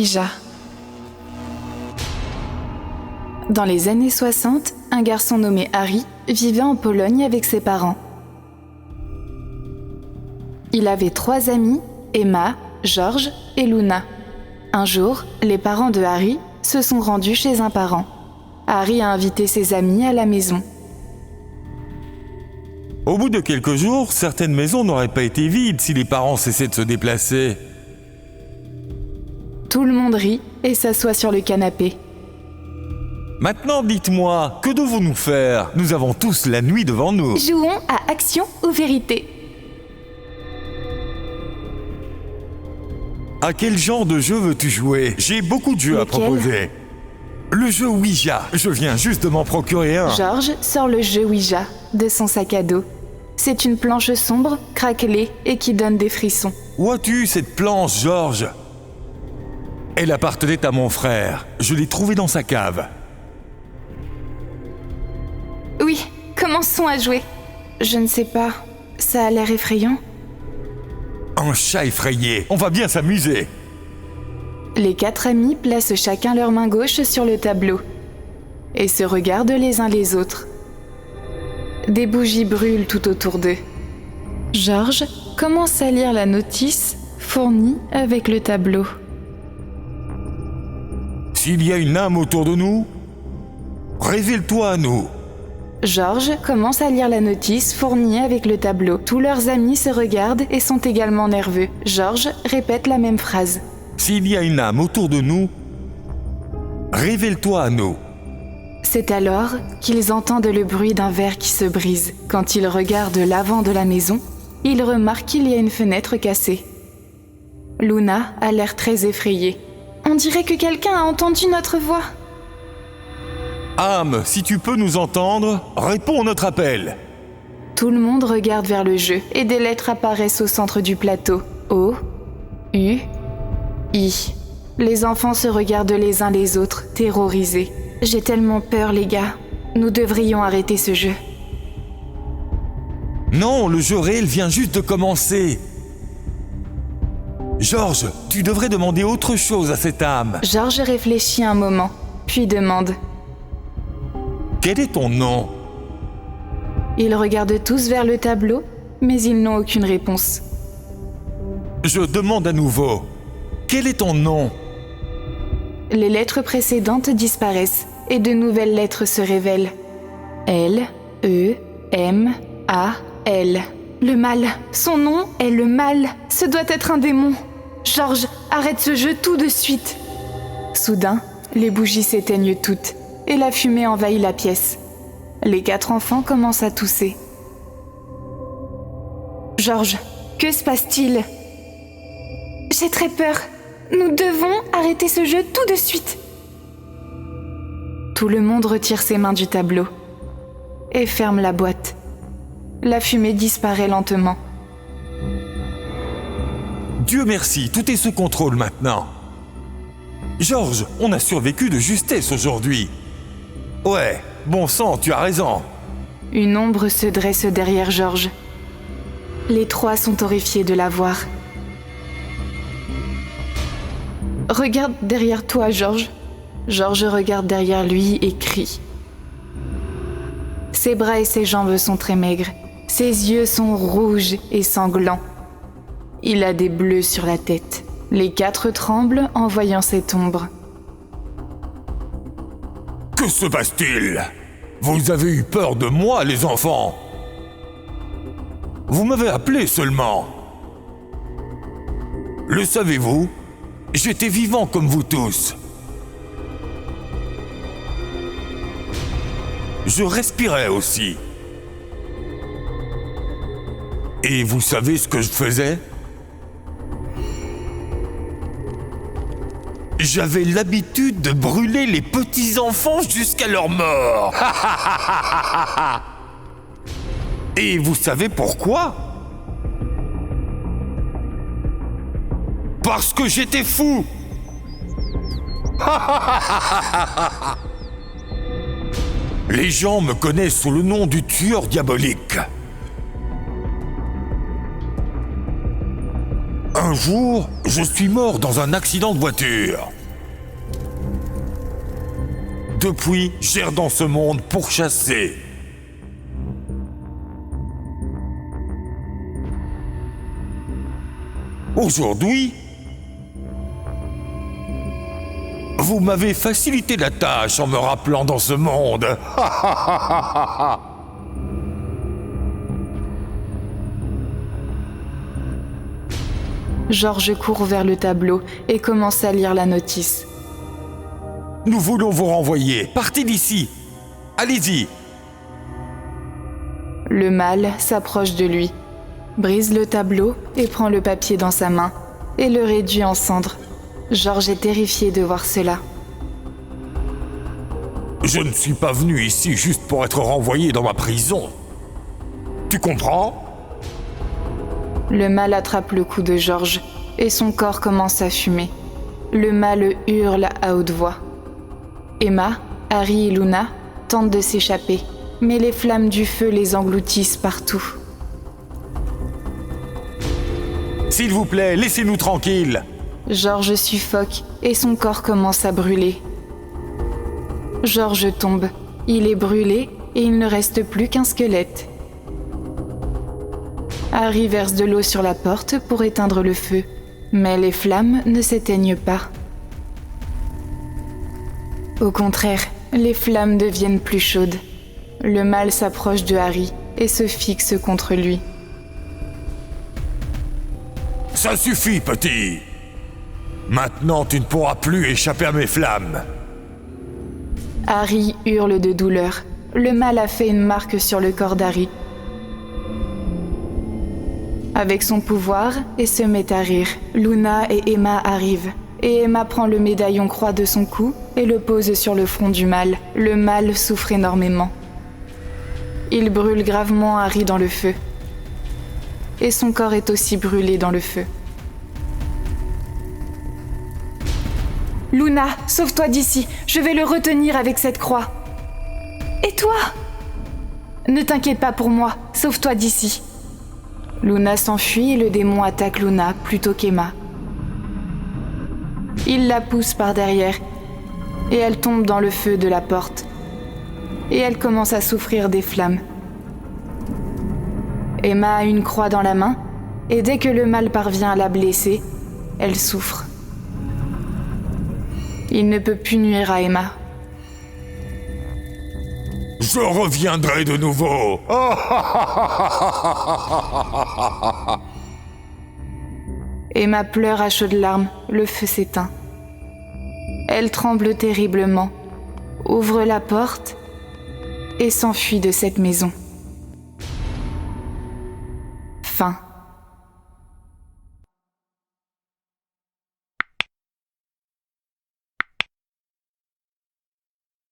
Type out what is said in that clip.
Ouija. Dans les années 60, un garçon nommé Harry vivait en Pologne avec ses parents. Il avait 3 amis, Emma, George et Luna. Un jour, les parents de Harry se sont rendus chez un parent. Harry a invité ses amis à la maison. Au bout de quelques jours, certaines maisons n'auraient pas été vides si les parents cessaient de se déplacer. Tout le monde rit et s'assoit sur le canapé. Maintenant, dites-moi, que devons-nous faire? Nous avons tous la nuit devant nous. Jouons à action ou vérité. À quel genre de jeu veux-tu jouer? J'ai beaucoup de jeux à proposer. Le jeu Ouija, je viens juste de m'en procurer un. George sort le jeu Ouija de son sac à dos. C'est une planche sombre, craquelée et qui donne des frissons. Où as-tu cette planche, George? Elle appartenait à mon frère. Je l'ai trouvée dans sa cave. Oui, commençons à jouer. Je ne sais pas, ça a l'air effrayant. Un chat effrayé, on va bien s'amuser. Les 4 amis placent chacun leur main gauche sur le tableau et se regardent les uns les autres. Des bougies brûlent tout autour d'eux. George commence à lire la notice fournie avec le tableau. S'il y a une âme autour de nous, révèle-toi à nous. George commence à lire la notice fournie avec le tableau. Tous leurs amis se regardent et sont également nerveux. George répète la même phrase. S'il y a une âme autour de nous, révèle-toi à nous. C'est alors qu'ils entendent le bruit d'un verre qui se brise. Quand ils regardent l'avant de la maison, ils remarquent qu'il y a une fenêtre cassée. Luna a l'air très effrayée. On dirait que quelqu'un a entendu notre voix. Âme, si tu peux nous entendre, réponds à notre appel. Tout le monde regarde vers le jeu et des lettres apparaissent au centre du plateau. O, U, I. Les enfants se regardent les uns les autres, terrorisés. J'ai tellement peur, les gars. Nous devrions arrêter ce jeu. Non, le jeu réel vient juste de commencer. George, tu devrais demander autre chose à cette âme. George réfléchit un moment, puis demande. Quel est ton nom? Ils regardent tous vers le tableau, mais ils n'ont aucune réponse. Je demande à nouveau. Quel est ton nom? Les lettres précédentes disparaissent et de nouvelles lettres se révèlent. L, E, M, A, L. Le mal. Son nom est le mal. Ce doit être un démon. George, arrête ce jeu tout de suite. Soudain, les bougies s'éteignent toutes et la fumée envahit la pièce. Les 4 enfants commencent à tousser. George, que se passe-t-il? J'ai très peur. Nous devons arrêter ce jeu tout de suite. Tout le monde retire ses mains du tableau et ferme la boîte. La fumée disparaît lentement. Dieu merci, tout est sous contrôle maintenant. George, on a survécu de justesse aujourd'hui. Ouais, bon sang, tu as raison. Une ombre se dresse derrière George. Les 3 sont horrifiés de la voir. Regarde derrière toi, George. George regarde derrière lui et crie. Ses bras et ses jambes sont très maigres. Ses yeux sont rouges et sanglants. Il a des bleus sur la tête. Les 4 tremblent en voyant cette ombre. Que se passe-t-il? Vous avez eu peur de moi, les enfants? Vous m'avez appelé seulement. Le savez-vous? J'étais vivant comme vous tous. Je respirais aussi. Et vous savez ce que je faisais? J'avais l'habitude de brûler les petits-enfants jusqu'à leur mort. Et vous savez pourquoi? Parce que j'étais fou. Les gens me connaissent sous le nom du tueur diabolique. Un jour, je suis mort dans un accident de voiture. Depuis, j'erre dans ce monde pour chasser. Aujourd'hui, vous m'avez facilité la tâche en me rappelant dans ce monde. Georges court vers le tableau et commence à lire la notice. Nous voulons vous renvoyer. Partez d'ici. Allez-y. Le mâle s'approche de lui, brise le tableau et prend le papier dans sa main et le réduit en cendres. Georges est terrifié de voir cela. Je ne suis pas venu ici juste pour être renvoyé dans ma prison. Tu comprends ? Le mâle attrape le cou de Georges et son corps commence à fumer. Le mâle hurle à haute voix. Emma, Harry et Luna tentent de s'échapper, mais les flammes du feu les engloutissent partout. S'il vous plaît, laissez-nous tranquilles. Georges suffoque et son corps commence à brûler. Georges tombe, il est brûlé et il ne reste plus qu'un squelette. Harry verse de l'eau sur la porte pour éteindre le feu, mais les flammes ne s'éteignent pas. Au contraire, les flammes deviennent plus chaudes. Le mâle s'approche de Harry et se fixe contre lui. Ça suffit, petit. Maintenant, tu ne pourras plus échapper à mes flammes. Harry hurle de douleur. Le mâle a fait une marque sur le corps d'Harry. Avec son pouvoir, et se met à rire. Luna et Emma arrivent. Et Emma prend le médaillon croix de son cou et le pose sur le front du mâle. Le mâle souffre énormément. Il brûle gravement Harry dans le feu. Et son corps est aussi brûlé dans le feu. Luna, sauve-toi d'ici, je vais le retenir avec cette croix. Et toi ? Ne t'inquiète pas pour moi, sauve-toi d'ici. Luna s'enfuit et le démon attaque Luna plutôt qu'Emma. Il la pousse par derrière et elle tombe dans le feu de la porte. Et elle commence à souffrir des flammes. Emma a une croix dans la main et dès que le mâle parvient à la blesser, elle souffre. Il ne peut plus nuire à Emma. Je reviendrai de nouveau. Emma pleure à chaudes larmes, le feu s'éteint. Elle tremble terriblement, ouvre la porte et s'enfuit de cette maison.